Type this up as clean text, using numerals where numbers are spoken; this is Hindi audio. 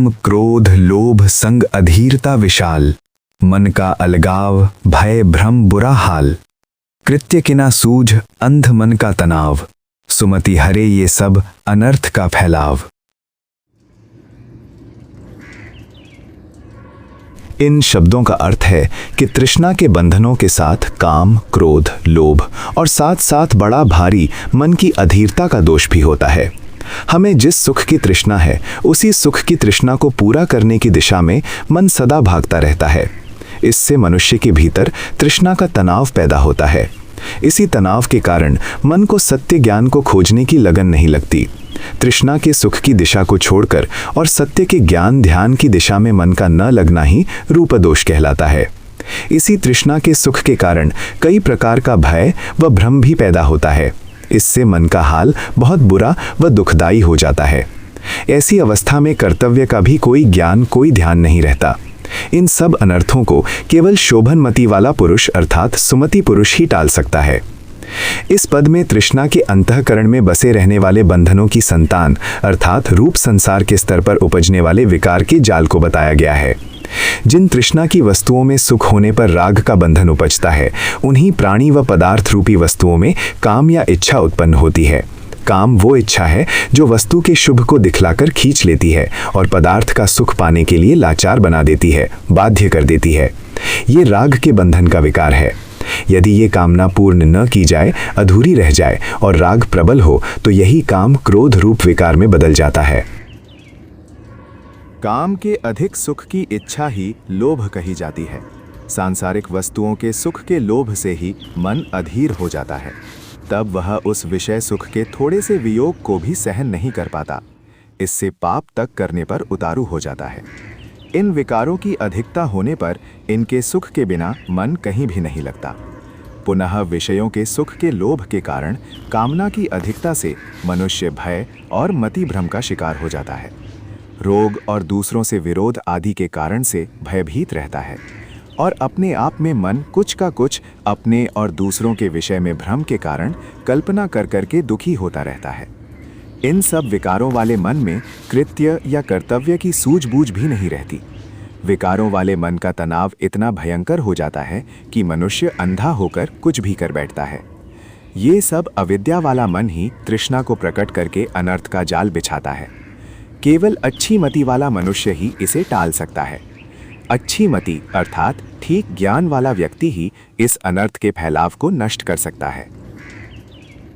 काम क्रोध लोभ संग अधीरता विशाल, मन का अलगाव भय भ्रम बुरा हाल, कृत्य किना सूझ अंध मन का तनाव, सुमति हरे ये सब अनर्थ का फैलाव। इन शब्दों का अर्थ है कि तृष्णा के बंधनों के साथ काम क्रोध लोभ और साथ साथ बड़ा भारी मन की अधीरता का दोष भी होता है। हमें जिस सुख की तृष्णा है उसी सुख की तृष्णा को पूरा करने की दिशा में मन सदा भागता रहता है। इससे मनुष्य के भीतर तृष्णा का तनाव पैदा होता है। इसी तनाव के कारण मन को सत्य ज्ञान को खोजने की लगन नहीं लगती। तृष्णा के सुख की दिशा को छोड़कर और सत्य के ज्ञान ध्यान की दिशा में मन का न लगना ही रूपदोष कहलाता है। इसी तृष्णा के सुख के कारण कई प्रकार का भय व भ्रम भी पैदा होता है। इससे मन का हाल बहुत बुरा व दुखदायी हो जाता है। ऐसी अवस्था में कर्तव्य का भी कोई ज्ञान कोई ध्यान नहीं रहता। इन सब अनर्थों को केवल शोभनमति वाला पुरुष अर्थात सुमति पुरुष ही टाल सकता है। इस पद में तृष्णा के अंतःकरण में बसे रहने वाले बंधनों की संतान अर्थात रूप संसार के स्तर पर उपजने वाले विकार के जाल को बताया गया है। जिन तृष्णा की वस्तुओं में सुख होने पर राग का बंधन उपजता है, उन्हीं प्राणी व पदार्थ रूपी वस्तुओं में काम या इच्छा उत्पन्न होती है। काम वो इच्छा है जो वस्तु के शुभ को दिखलाकर खींच लेती है और पदार्थ का सुख पाने के लिए लाचार बना देती है, बाध्य कर देती है। ये राग के बंधन का विकार है। यदि ये कामना पूर्ण न की जाए, अधूरी रह जाए और राग प्रबल हो तो यही काम क्रोध रूप विकार में बदल जाता है। काम के अधिक सुख की इच्छा ही लोभ कही जाती है। सांसारिक वस्तुओं के सुख के लोभ से ही मन अधीर हो जाता है। तब वह उस विषय सुख के थोड़े से वियोग को भी सहन नहीं कर पाता। इससे पाप तक करने पर उतारू हो जाता है। इन विकारों की अधिकता होने पर इनके सुख के बिना मन कहीं भी नहीं लगता। पुनः विषयों के सुख के लोभ के कारण कामना की अधिकता से मनुष्य भय और मति भ्रम का शिकार हो जाता है। रोग और दूसरों से विरोध आदि के कारण से भयभीत रहता है और अपने आप में मन कुछ का कुछ अपने और दूसरों के विषय में भ्रम के कारण कल्पना कर करके दुखी होता रहता है। इन सब विकारों वाले मन में कृत्य या कर्तव्य की सूझबूझ भी नहीं रहती। विकारों वाले मन का तनाव इतना भयंकर हो जाता है कि मनुष्य अंधा होकर कुछ भी कर बैठता है। ये सब अविद्या वाला मन ही तृष्णा को प्रकट करके अनर्थ का जाल बिछाता है। केवल अच्छी मति वाला मनुष्य ही इसे टाल सकता है। अच्छी मति अर्थात ठीक ज्ञान वाला व्यक्ति ही इस अनर्थ के फैलाव को नष्ट कर सकता है।